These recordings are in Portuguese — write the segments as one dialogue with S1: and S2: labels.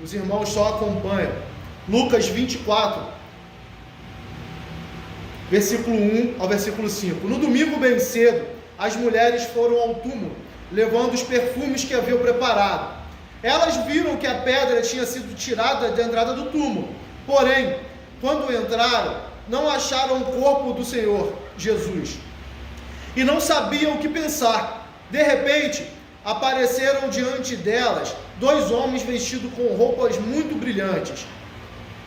S1: os irmãos só acompanham. Lucas 24, versículo 1 ao versículo 5. No domingo bem cedo, as mulheres foram ao túmulo, levando os perfumes que haviam preparado. Elas viram que a pedra tinha sido tirada da entrada do túmulo. Porém, quando entraram, não acharam o corpo do Senhor Jesus. E não sabiam o que pensar. De repente, apareceram diante delas 2 homens vestidos com roupas muito brilhantes.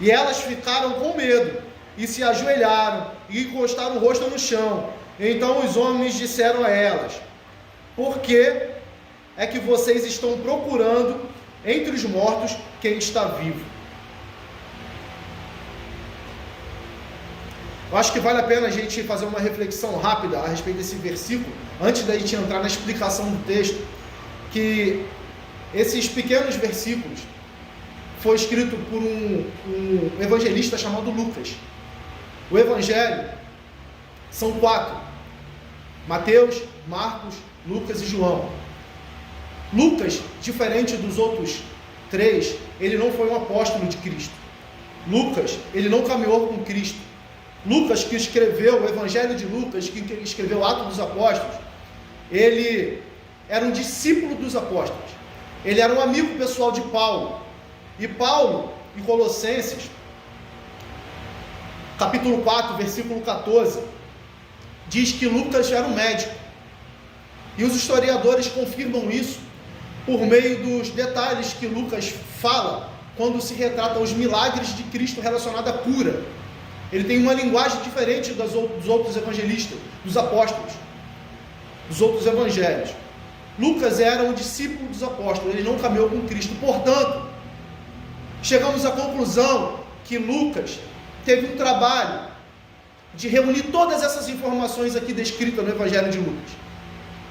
S1: E elas ficaram com medo, e se ajoelharam, e encostaram o rosto no chão. Então os homens disseram a elas: por que é que vocês estão procurando entre os mortos quem está vivo? Eu acho que vale a pena a gente fazer uma reflexão rápida a respeito desse versículo, antes da gente entrar na explicação do texto, que esses pequenos versículos foi escrito por um evangelista chamado Lucas. O evangelho são 4: Mateus, Marcos, Lucas e João. Lucas, diferente dos outros 3, ele não foi um apóstolo de Cristo. Lucas, ele não caminhou com Cristo. Lucas, que escreveu o Evangelho de Lucas, que escreveu o Atos dos Apóstolos, ele era um discípulo dos apóstolos. Ele era um amigo pessoal de Paulo. E Paulo, em Colossenses, capítulo 4, versículo 14, diz que Lucas era um médico. E os historiadores confirmam isso por meio dos detalhes que Lucas fala quando se retrata os milagres de Cristo relacionados à cura. Ele tem uma linguagem diferente dos outros evangelistas, dos apóstolos, dos outros evangelhos. Lucas era um discípulo dos apóstolos, ele não caminhou com Cristo. Portanto, chegamos à conclusão que Lucas teve um trabalho de reunir todas essas informações aqui descritas no Evangelho de Lucas.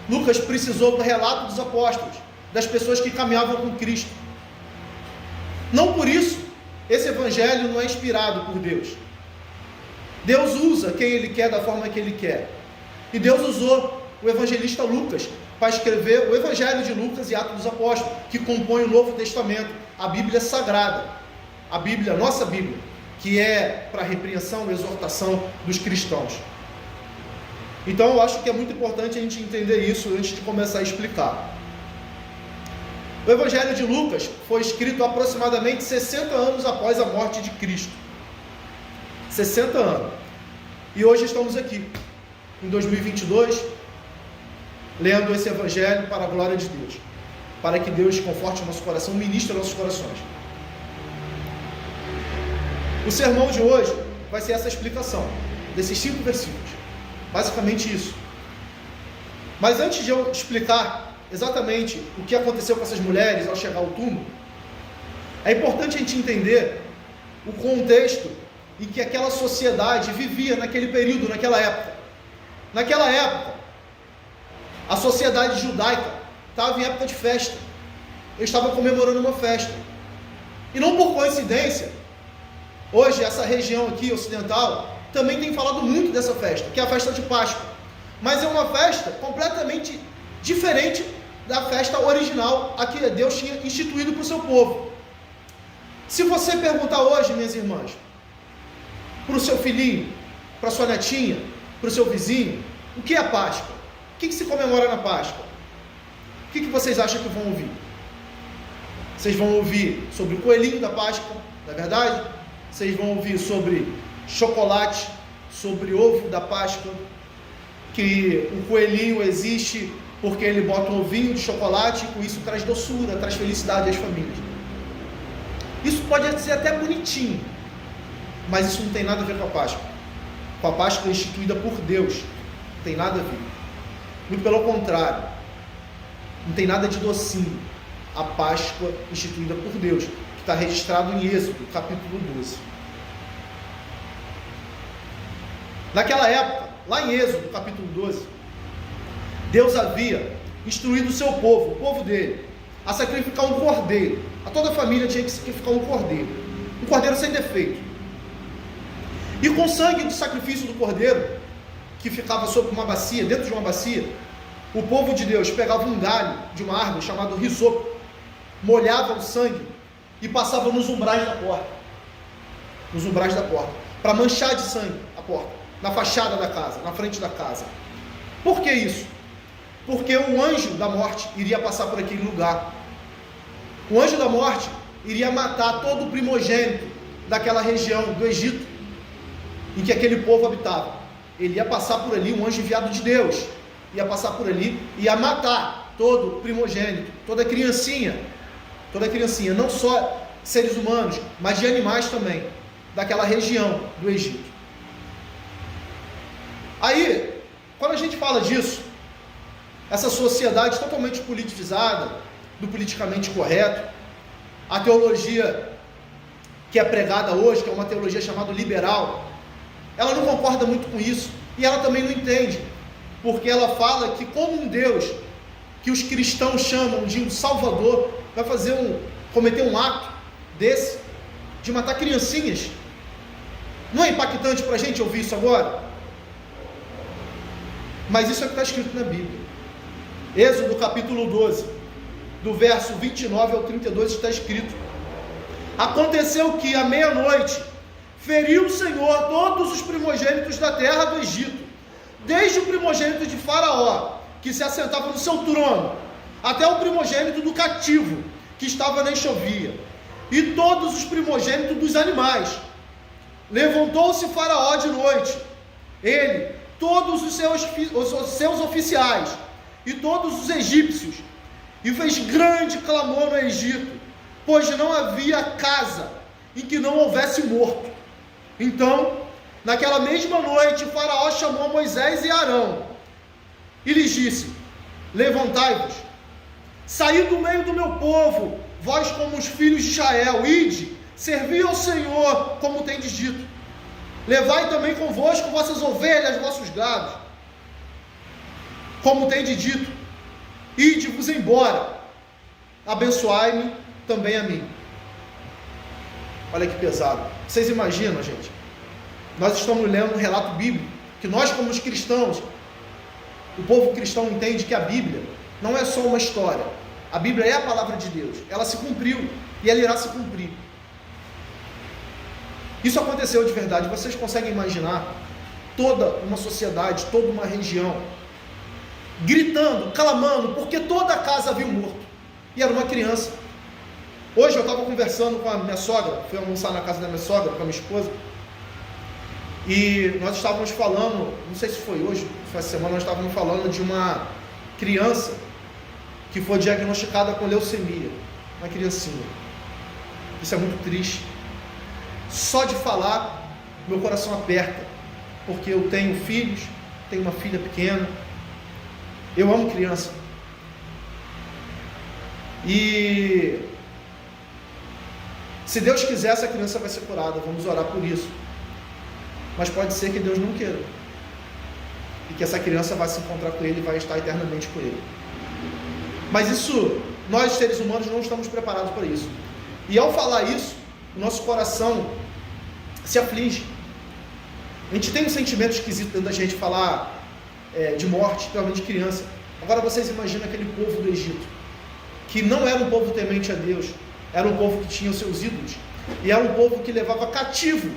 S1: Lucas precisou do relato dos apóstolos, das pessoas que caminhavam com Cristo. Não por isso, esse Evangelho não é inspirado por Deus. Deus usa quem Ele quer da forma que Ele quer. E Deus usou o evangelista Lucas para escrever o Evangelho de Lucas e Atos dos Apóstolos, que compõe o Novo Testamento, a Bíblia Sagrada, a Bíblia, a nossa Bíblia, que é para a repreensão e exortação dos cristãos. Então eu acho que é muito importante a gente entender isso antes de começar a explicar. O Evangelho de Lucas foi escrito aproximadamente 60 anos após a morte de Cristo. 60 anos. E hoje estamos aqui, em 2022, lendo esse Evangelho para a glória de Deus, para que Deus conforte o nosso coração, ministre nossos corações. O sermão de hoje vai ser essa explicação desses 5 versículos, basicamente isso. Mas antes de eu explicar exatamente o que aconteceu com essas mulheres ao chegar ao túmulo, é importante a gente entender o contexto em que aquela sociedade vivia naquele período, naquela época. Naquela época, a sociedade judaica estava em época de festa. Eles estavam comemorando uma festa. E não por coincidência, hoje essa região aqui ocidental também tem falado muito dessa festa, que é a festa de Páscoa. Mas é uma festa completamente diferente da festa original a que Deus tinha instituído para o seu povo. Se você perguntar hoje, minhas irmãs, para o seu filhinho, para a sua netinha, para o seu vizinho, o que é a Páscoa? O que se comemora na Páscoa? O que vocês acham que vão ouvir? Vocês vão ouvir sobre o coelhinho da Páscoa, não é verdade? Vocês vão ouvir sobre chocolate, sobre ovo da Páscoa, que o coelhinho existe porque ele bota um ovinho de chocolate e com isso traz doçura, traz felicidade às famílias. Isso pode ser até bonitinho, mas isso não tem nada a ver com a Páscoa. Com a Páscoa instituída por Deus, não tem nada a ver. Muito pelo contrário, não tem nada de docinho. A Páscoa instituída por Deus, que está registrado em Êxodo, capítulo 12. Naquela época, lá em Êxodo, capítulo 12, Deus havia instruído o seu povo, o povo dele, a sacrificar um cordeiro. A toda a família tinha que sacrificar um cordeiro sem defeito. E com o sangue do sacrifício do cordeiro, que ficava sobre uma bacia, dentro de uma bacia, o povo de Deus pegava um galho de uma árvore chamado risopo, molhava o sangue e passava nos umbrais da porta. Nos umbrais da porta. Para manchar de sangue a porta. Na fachada da casa, na frente da casa. Por que isso? Porque o anjo da morte iria passar por aquele lugar. O anjo da morte iria matar todo o primogênito daquela região do Egito, em que aquele povo habitava. Ele ia passar por ali, um anjo enviado de Deus, ia passar por ali e ia matar todo primogênito, toda criancinha, não só seres humanos, mas de animais também, daquela região do Egito. Aí, quando a gente fala disso, essa sociedade totalmente politizada, do politicamente correto, a teologia que é pregada hoje, que é uma teologia chamada liberal, ela não concorda muito com isso, e ela também não entende, porque ela fala que como um Deus, que os cristãos chamam de um Salvador, vai cometer um ato desse, de matar criancinhas. Não é impactante para a gente ouvir isso agora? Mas isso é o que está escrito na Bíblia. Êxodo capítulo 12, do verso 29 ao 32 está escrito: aconteceu que à meia-noite feriu o Senhor todos os primogênitos da terra do Egito, desde o primogênito de Faraó, que se assentava no seu trono, até o primogênito do cativo, que estava na enxovia, e todos os primogênitos dos animais. Levantou-se Faraó de noite, ele, todos os seus oficiais, e todos os egípcios, e fez grande clamor no Egito, pois não havia casa em que não houvesse morto. Então, naquela mesma noite, Faraó chamou Moisés e Arão, e lhes disse: levantai-vos, saí do meio do meu povo, vós como os filhos de Israel, ide, servi ao Senhor, como tendes dito. Levai também convosco vossas ovelhas, vossos gados, como tendes dito. Ide-vos embora, abençoai-me também a mim. Olha que pesado. Vocês imaginam, gente? Nós estamos lendo um relato bíblico, que nós como os cristãos, o povo cristão entende que a Bíblia não é só uma história. A Bíblia é a palavra de Deus. Ela se cumpriu e ela irá se cumprir. Isso aconteceu de verdade. Vocês conseguem imaginar toda uma sociedade, toda uma região gritando, clamando, porque toda a casa havia um morto, e era uma criança. Hoje eu estava conversando com a minha sogra, fui almoçar na casa da minha sogra, com a minha esposa, e nós estávamos falando, não sei se foi hoje, foi essa semana, nós estávamos falando de uma criança que foi diagnosticada com leucemia, uma criancinha. Isso é muito triste. Só de falar, meu coração aperta, porque eu tenho filhos, tenho uma filha pequena, eu amo criança. E se Deus quiser, essa criança vai ser curada. Vamos orar por isso. Mas pode ser que Deus não queira, e que essa criança vai se encontrar com Ele e vai estar eternamente com Ele. Mas isso, nós seres humanos não estamos preparados para isso. E ao falar isso, o nosso coração se aflige. A gente tem um sentimento esquisito dentro da gente falar de morte, principalmente de criança. Agora vocês imaginam aquele povo do Egito, que não era um povo temente a Deus, era um povo que tinha os seus ídolos, e era um povo que levava cativo,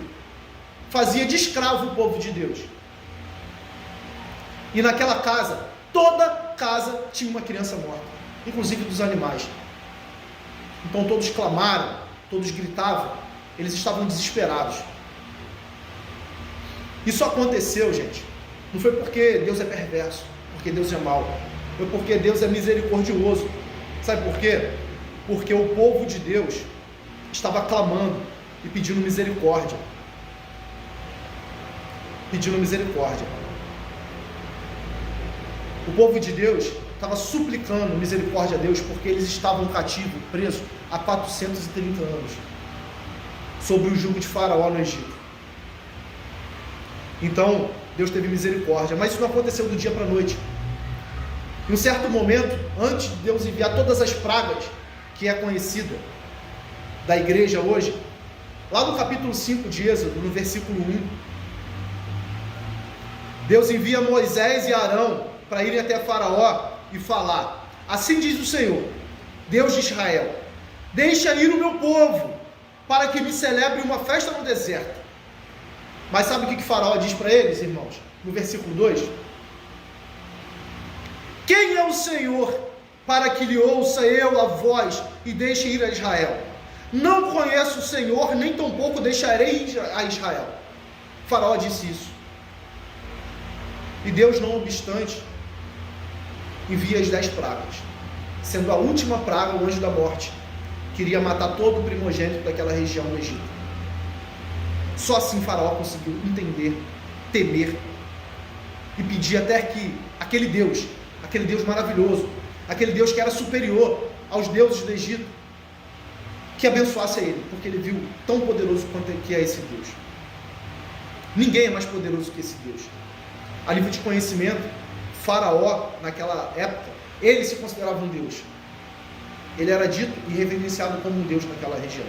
S1: fazia de escravo o povo de Deus. E naquela casa, toda casa tinha uma criança morta, inclusive dos animais. Então todos clamaram, todos gritavam, eles estavam desesperados. Isso aconteceu, gente, não foi porque Deus é perverso, porque Deus é mau, foi porque Deus é misericordioso. Sabe por quê? Porque o povo de Deus estava clamando e pedindo misericórdia. Pedindo misericórdia. O povo de Deus estava suplicando misericórdia a Deus, porque eles estavam cativos, presos há 430 anos, sob o jugo de Faraó no Egito. Então, Deus teve misericórdia, mas isso não aconteceu do dia para a noite. Em um certo momento, antes de Deus enviar todas as pragas, que é conhecida da igreja hoje, lá no capítulo 5 de Êxodo, no versículo 1, Deus envia Moisés e Arão para irem até Faraó e falar: assim diz o Senhor, Deus de Israel, deixa ir o meu povo, para que me celebre uma festa no deserto. Mas sabe o que Faraó diz para eles, irmãos? No versículo 2: quem é o Senhor para que lhe ouça eu a voz e deixe ir a Israel? Não conheço o Senhor, nem tampouco deixarei ir a Israel. Faraó disse isso. E Deus, não obstante, envia as 10 pragas, sendo a última praga o anjo da morte, que iria matar todo o primogênito daquela região do Egito. Só assim Faraó conseguiu entender, temer e pedir até que aquele Deus maravilhoso, aquele Deus que era superior aos deuses do Egito, que abençoasse a ele, porque ele viu tão poderoso quanto que é esse Deus. Ninguém é mais poderoso que esse Deus. A nível de conhecimento, Faraó, naquela época, ele se considerava um Deus. Ele era dito e reverenciado como um Deus naquela região.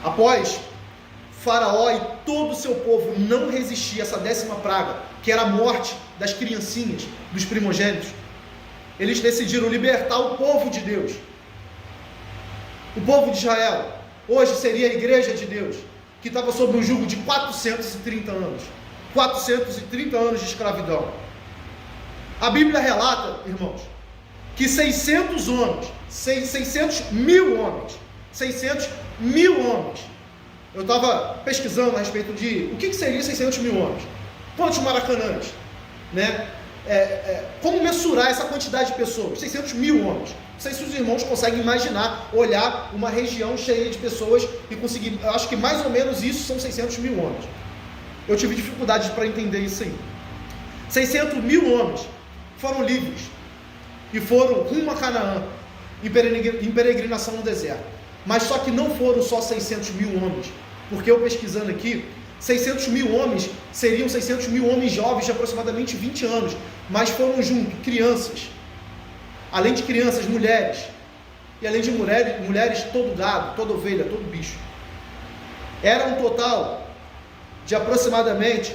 S1: Após Faraó e todo o seu povo não resistir a essa 10ª praga, que era a morte das criancinhas, dos primogênitos, eles decidiram libertar o povo de Deus. O povo de Israel, hoje seria a igreja de Deus, que estava sob um jugo de 430 anos. 430 anos de escravidão. A Bíblia relata, irmãos, que 600 mil homens, eu estava pesquisando a respeito de o que seria 600 mil homens, quantos maracanãs, né? Como mensurar essa quantidade de pessoas? 600 mil homens. Não sei se os irmãos conseguem imaginar, olhar uma região cheia de pessoas e conseguir, eu acho que mais ou menos isso são 600 mil homens. Eu tive dificuldade para entender isso aí. 600 mil homens foram livres e foram rumo a Canaã, em peregrinação no deserto. Mas só que não foram só 600 mil homens, porque eu pesquisando aqui, 600 mil homens seriam 600 mil homens jovens de aproximadamente 20 anos, mas foram junto crianças, além de crianças, mulheres, e além de mulheres, todo gado, toda ovelha, todo bicho. Era um total de aproximadamente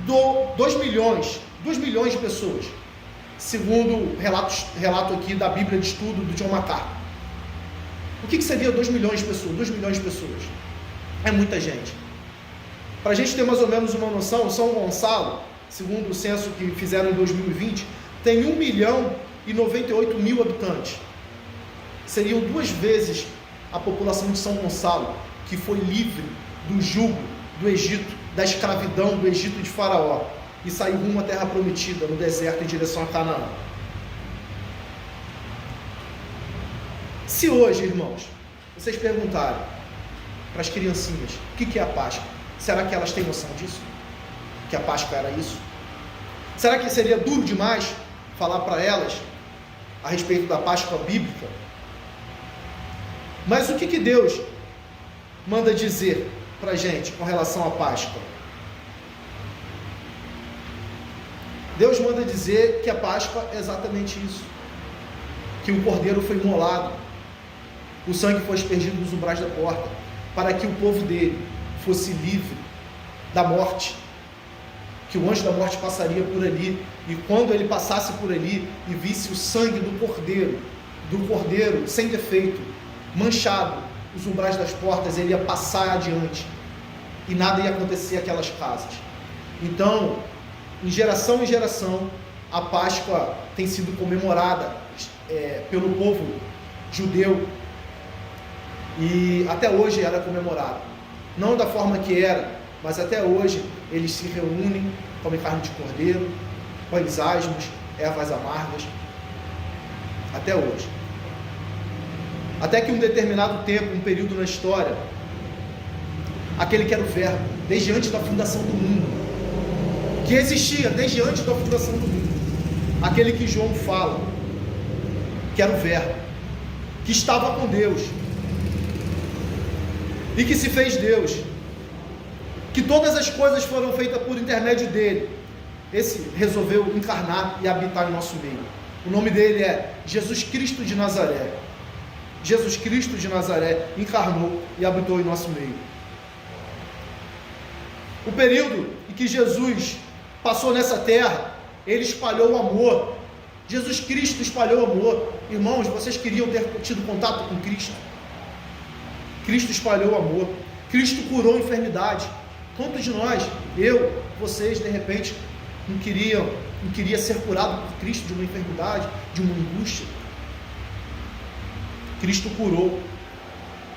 S1: 2 milhões de pessoas, segundo o relato aqui da Bíblia de Estudo do John MacArthur. O que seria 2 milhões de pessoas? 2 milhões de pessoas é muita gente. Para a gente ter mais ou menos uma noção, São Gonçalo, segundo o censo que fizeram em 2020, tem 1.098.000 habitantes. Seriam 2 vezes a população de São Gonçalo, que foi livre do jugo do Egito, da escravidão do Egito de Faraó, e saiu rumo à terra prometida, no deserto, em direção a Canaã. Se hoje, irmãos, vocês perguntarem para as criancinhas o que é a Páscoa, será que elas têm noção disso? Que a Páscoa era isso? Será que seria duro demais falar para elas a respeito da Páscoa bíblica? Mas o que Deus manda dizer para a gente com relação à Páscoa? Deus manda dizer que a Páscoa é exatamente isso, que o cordeiro foi imolado, o sangue foi aspergido nos umbrais da porta, para que o povo dele fosse livre da morte, que o anjo da morte passaria por ali, e quando ele passasse por ali e visse o sangue do cordeiro sem defeito, manchado, os umbrais das portas, ele ia passar adiante, e nada ia acontecer àquelas casas. Então, em geração, a Páscoa tem sido comemorada pelo povo judeu, e até hoje ela é comemorada, não da forma que era, mas até hoje eles se reúnem, comem carne de cordeiro, pães asmos, ervas amargas, até hoje. Até que um determinado tempo, um período na história, aquele que era o Verbo, desde antes da fundação do mundo, que existia desde antes da fundação do mundo, aquele que João fala, que era o Verbo, que estava com Deus, e que se fez Deus, que todas as coisas foram feitas por intermédio dele. Esse resolveu encarnar e habitar em nosso meio. O nome dele é Jesus Cristo de Nazaré. Jesus Cristo de Nazaré encarnou e habitou em nosso meio. O período em que Jesus passou nessa terra, ele espalhou o amor, Jesus Cristo espalhou amor. Irmãos, vocês queriam ter tido contato com Cristo? Cristo espalhou amor. Cristo curou a enfermidade. Quantos de nós, eu, vocês, de repente, não queria ser curado por Cristo de uma enfermidade, de uma angústia? Cristo curou.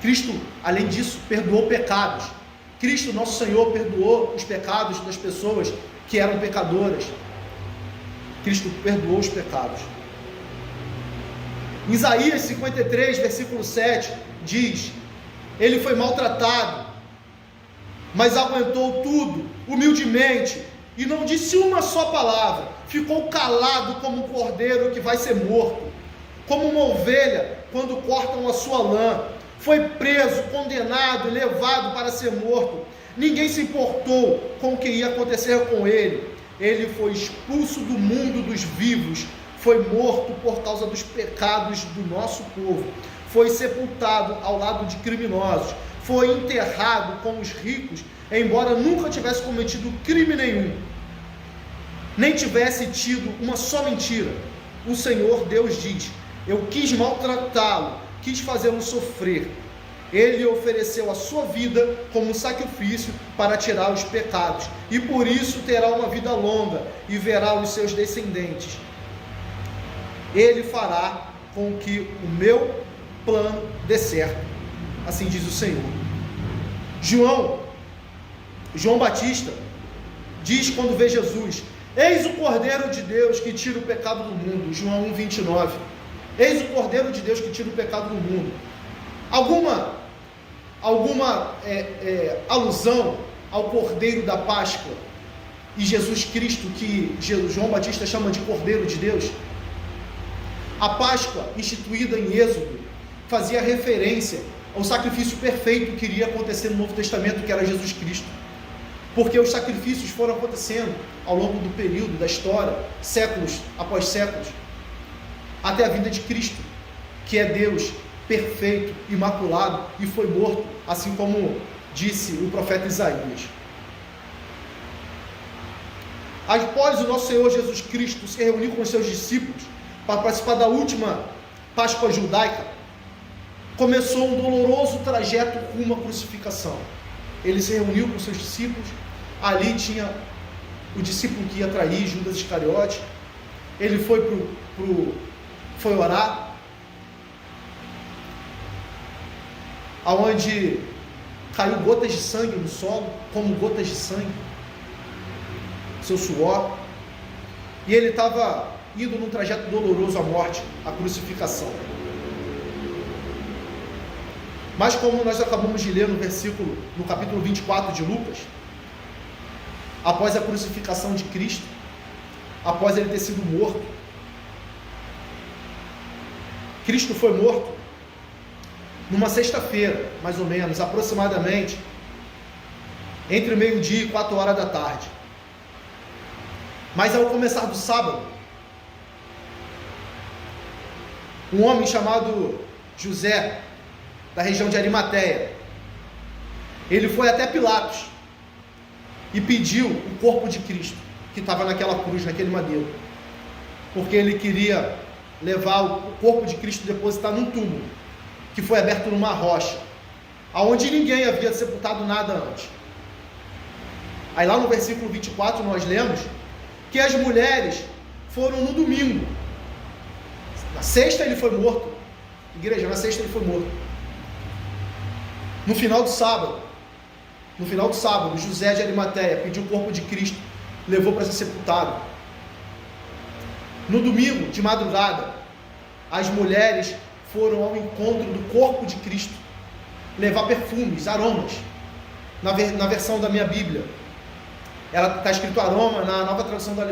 S1: Cristo, além disso, perdoou pecados. Cristo, nosso Senhor, perdoou os pecados das pessoas que eram pecadoras. Cristo perdoou os pecados. Em Isaías 53, versículo 7, diz: Ele foi maltratado, mas aguentou tudo, humildemente, e não disse uma só palavra. Ficou calado como um cordeiro que vai ser morto, como uma ovelha quando cortam a sua lã. Foi preso, condenado e levado para ser morto. Ninguém se importou com o que ia acontecer com ele. Ele foi expulso do mundo dos vivos, foi morto por causa dos pecados do nosso povo, foi sepultado ao lado de criminosos, foi enterrado com os ricos, embora nunca tivesse cometido crime nenhum, nem tivesse tido uma só mentira. O Senhor Deus diz: eu quis maltratá-lo, quis fazê-lo sofrer. Ele ofereceu a sua vida como sacrifício para tirar os pecados, e por isso terá uma vida longa e verá os seus descendentes. Ele fará com que o meu plano dê certo, assim diz o Senhor. João Batista diz quando vê Jesus: eis o Cordeiro de Deus que tira o pecado do mundo. João 1,29. Eis o Cordeiro de Deus que tira o pecado do mundo. Alguma alusão ao Cordeiro da Páscoa e Jesus Cristo, que João Batista chama de Cordeiro de Deus? A Páscoa, instituída em Êxodo, fazia referência ao sacrifício perfeito que iria acontecer no Novo Testamento, que era Jesus Cristo. Porque os sacrifícios foram acontecendo ao longo do período da história, séculos após séculos, até a vinda de Cristo, que é Deus perfeito, imaculado, e foi morto, assim como disse o profeta Isaías. Após o nosso Senhor Jesus Cristo se reunir com os seus discípulos para participar da última Páscoa judaica, começou um doloroso trajeto rumo à crucificação. Ele se reuniu com seus discípulos. Ali tinha o discípulo que ia trair, Judas Iscariote. Ele foi orar, aonde caiu gotas de sangue no solo, como gotas de sangue, seu suor, e ele estava indo num trajeto doloroso à morte, à crucificação. Mas como nós acabamos de ler no capítulo 24 de Lucas, após a crucificação de Cristo, após ele ter sido morto, Cristo foi morto numa sexta-feira, mais ou menos, aproximadamente, entre meio-dia e 4 horas da tarde. Mas ao começar do sábado, um homem chamado José, da região de Arimateia, ele foi até Pilatos e pediu o corpo de Cristo, que estava naquela cruz, naquele madeiro, porque ele queria levar o corpo de Cristo e depositar num túmulo, que foi aberto numa rocha, aonde ninguém havia sepultado nada antes. Aí lá no versículo 24 nós lemos que as mulheres foram no domingo. Na sexta ele foi morto. Igreja, na sexta ele foi morto. No final do sábado, José de Arimateia pediu o corpo de Cristo, levou para ser sepultado. No domingo, de madrugada, as mulheres foram ao encontro do corpo de Cristo, levar perfumes, aromas. Na versão da minha Bíblia, ela está escrito aroma, na nova tradução da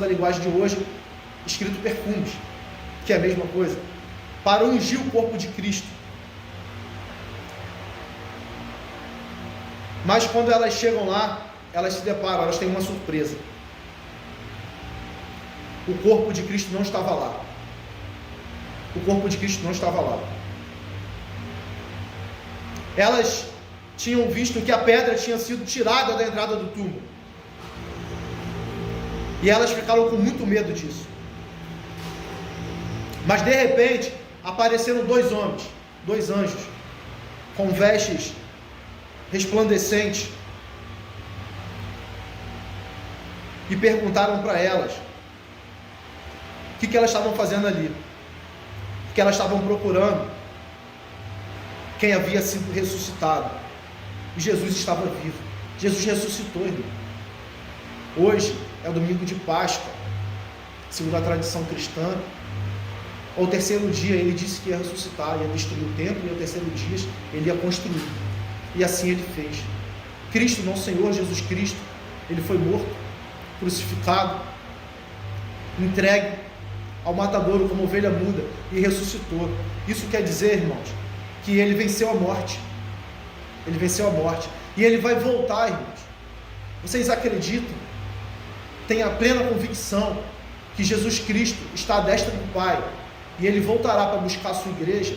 S1: linguagem de hoje, escrito perfumes, que é a mesma coisa, para ungir o corpo de Cristo. Mas quando elas chegam lá, elas se deparam, elas têm uma surpresa. O corpo de Cristo não estava lá. O corpo de Cristo não estava lá. Elas tinham visto que a pedra tinha sido tirada da entrada do túmulo. E elas ficaram com muito medo disso. Mas de repente, apareceram dois homens, dois anjos, com vestes resplandecentes, e perguntaram para elas o que elas estavam fazendo ali, o que elas estavam procurando, quem havia sido ressuscitado. E Jesus estava vivo. Jesus ressuscitou, irmão. Hoje é o domingo de Páscoa, segundo a tradição cristã. Ao terceiro dia ele disse que ia ressuscitar, ia destruir o templo, e ao terceiro dia ele ia construir. E assim ele fez. Cristo, nosso Senhor Jesus Cristo, ele foi morto, crucificado, entregue ao matadouro como ovelha muda, e ressuscitou. Isso quer dizer, irmãos, que ele venceu a morte. Ele venceu a morte. E ele vai voltar, irmãos. Vocês acreditam? Tenham a plena convicção que Jesus Cristo está à destra do Pai, e ele voltará para buscar a sua igreja.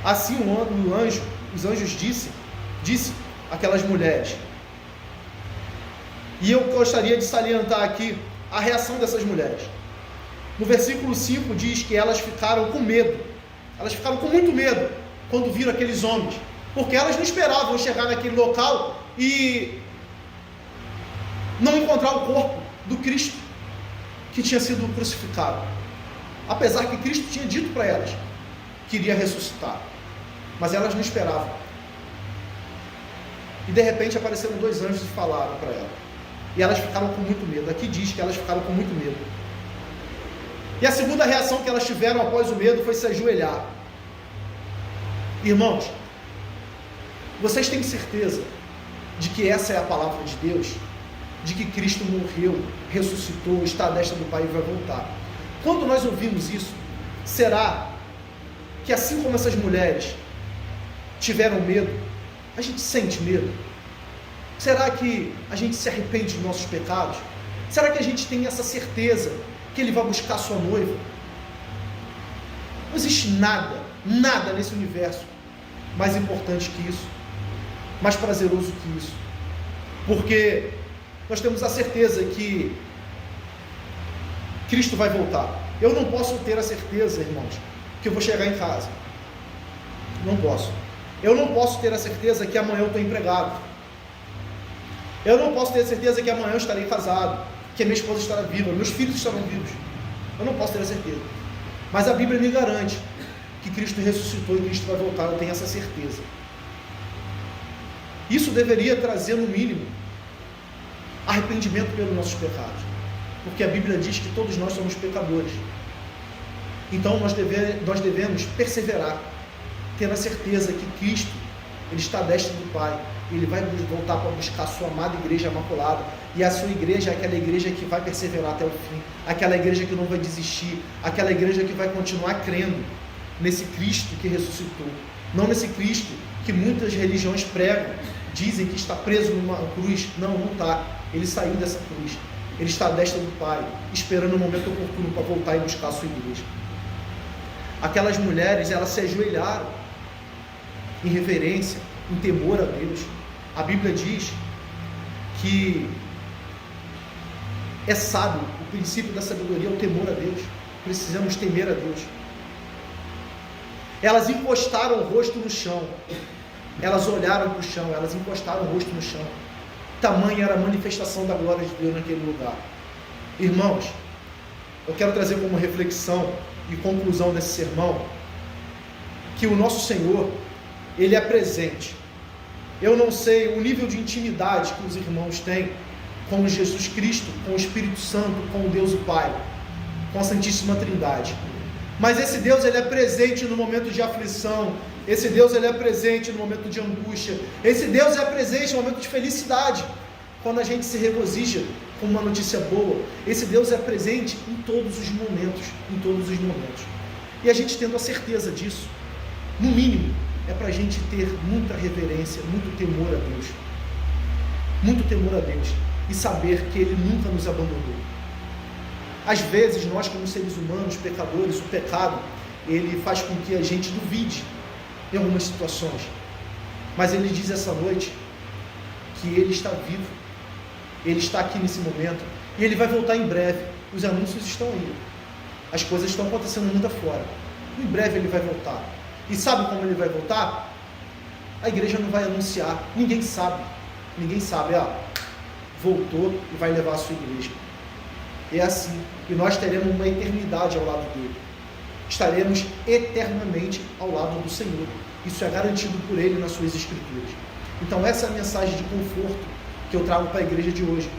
S1: Assim os anjos disse àquelas mulheres. E eu gostaria de salientar aqui a reação dessas mulheres. No versículo 5 diz que elas ficaram com medo. Elas ficaram com muito medo quando viram aqueles homens, porque elas não esperavam chegar naquele local e não encontrar o corpo do Cristo que tinha sido crucificado. Apesar que Cristo tinha dito para elas que iria ressuscitar, mas elas não esperavam. E de repente apareceram dois anjos e falaram para elas. E elas ficaram com muito medo. Aqui diz que elas ficaram com muito medo. E a segunda reação que elas tiveram após o medo foi se ajoelhar. Irmãos, vocês têm certeza de que essa é a palavra de Deus? De que Cristo morreu, ressuscitou, está à destra do Pai e vai voltar. Quando nós ouvimos isso, será que assim como essas mulheres tiveram medo, a gente sente medo? Será que a gente se arrepende dos nossos pecados? Será que a gente tem essa certeza que Ele vai buscar a sua noiva? Não existe nada nesse universo mais importante que isso, mais prazeroso que isso, porque nós temos a certeza que Cristo vai voltar. Eu não posso ter a certeza, irmãos, que eu vou chegar em casa. Não posso. Eu não posso ter a certeza que amanhã eu estou empregado. Eu não posso ter a certeza que amanhã eu estarei casado, que a minha esposa estará viva, meus filhos estarão vivos. Eu não posso ter a certeza. Mas a Bíblia me garante que Cristo ressuscitou e Cristo vai voltar. Eu tenho essa certeza. Isso deveria trazer, no mínimo, arrependimento pelos nossos pecados, porque a Bíblia diz que todos nós somos pecadores. Então nós devemos perseverar, tendo a certeza que Cristo, Ele está à destra do Pai, Ele vai voltar para buscar a sua amada igreja imaculada, e a sua igreja é aquela igreja que vai perseverar até o fim, aquela igreja que não vai desistir, aquela igreja que vai continuar crendo nesse Cristo que ressuscitou, não nesse Cristo que muitas religiões pregam, dizem que está preso numa cruz. Não está. Ele saiu dessa cruz. Ele está à destra do Pai, esperando o momento oportuno para voltar e buscar a sua igreja. Aquelas mulheres, elas se ajoelharam em reverência, em temor a Deus. A Bíblia diz que é sábio, o princípio da sabedoria é o temor a Deus. Precisamos temer a Deus. Elas encostaram o rosto no chão. Elas olharam para o chão, elas encostaram o rosto no chão. Tamanha era a manifestação da glória de Deus naquele lugar. Irmãos, eu quero trazer como reflexão e conclusão desse sermão que o nosso Senhor, Ele é presente. Eu não sei o nível de intimidade que os irmãos têm com Jesus Cristo, com o Espírito Santo, com o Deus o Pai, com a Santíssima Trindade. Mas esse Deus, Ele é presente no momento de aflição. Esse Deus, Ele é presente no momento de angústia. Esse Deus é presente no momento de felicidade, quando a gente se regozija com uma notícia boa. Esse Deus é presente em todos os momentos, em todos os momentos. E a gente tendo a certeza disso, no mínimo, é para a gente ter muita reverência, muito temor a Deus. Muito temor a Deus. E saber que Ele nunca nos abandonou. Às vezes, nós como seres humanos, pecadores, o pecado, ele faz com que a gente duvide em algumas situações. Mas Ele diz essa noite que Ele está vivo. Ele está aqui nesse momento. E Ele vai voltar em breve. Os anúncios estão aí. As coisas estão acontecendo muito afora. Em breve ele vai voltar. E sabe como ele vai voltar? A igreja não vai anunciar. Ninguém sabe. Ninguém sabe. Voltou e vai levar a sua igreja. É assim. E nós teremos uma eternidade ao lado dele. Estaremos eternamente ao lado do Senhor. Isso é garantido por ele nas suas escrituras. Então essa é a mensagem de conforto que eu trago para a igreja de hoje.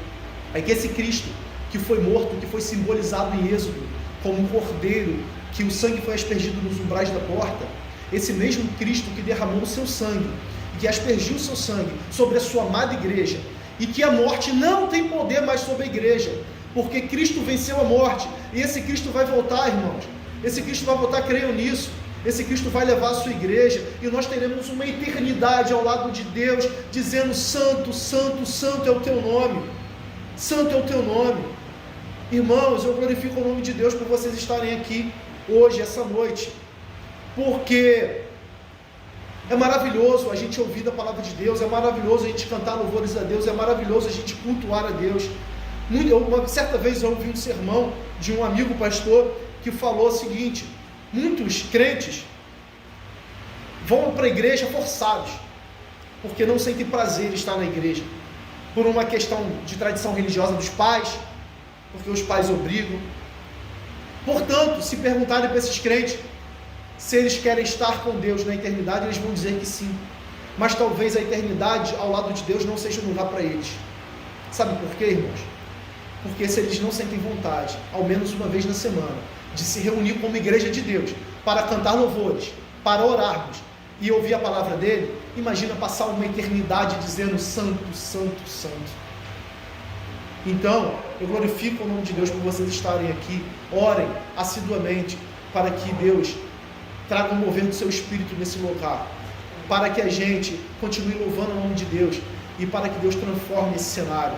S1: É que esse Cristo que foi morto, que foi simbolizado em Êxodo como um cordeiro, que o sangue foi aspergido nos umbrais da porta, esse mesmo Cristo que derramou o seu sangue, que aspergiu o seu sangue sobre a sua amada igreja, e que a morte não tem poder mais sobre a igreja, porque Cristo venceu a morte, e esse Cristo vai voltar, irmãos. Esse Cristo vai voltar, creiam nisso. Esse Cristo vai levar a sua igreja, e nós teremos uma eternidade ao lado de Deus, dizendo: santo, santo, santo é o teu nome, santo é o teu nome. Irmãos, eu glorifico o nome de Deus por vocês estarem aqui hoje, essa noite, porque é maravilhoso a gente ouvir a palavra de Deus, é maravilhoso a gente cantar louvores a Deus, é maravilhoso a gente cultuar a Deus. Uma certa vez eu ouvi um sermão de um amigo pastor que falou o seguinte: muitos crentes vão para a igreja forçados, porque não sentem prazer em estar na igreja, por uma questão de tradição religiosa dos pais, porque os pais obrigam. Portanto, se perguntarem para esses crentes se eles querem estar com Deus na eternidade, eles vão dizer que sim, mas talvez a eternidade ao lado de Deus não seja um lugar para eles. Sabe por quê, irmãos? Porque se eles não sentem vontade, ao menos uma vez na semana, de se reunir como igreja de Deus, para cantar louvores, para orarmos e ouvir a palavra dele, imagina passar uma eternidade dizendo: santo, santo, santo. Então, eu glorifico o nome de Deus por vocês estarem aqui. Orem assiduamente para que Deus traga um mover do seu espírito nesse lugar, para que a gente continue louvando o nome de Deus e para que Deus transforme esse cenário.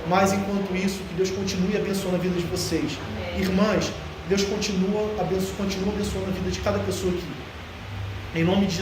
S1: Mas enquanto isso, que Deus continue abençoando a vida de vocês. Irmãs, Deus continua abençoando a vida de cada pessoa aqui. Em nome de Jesus.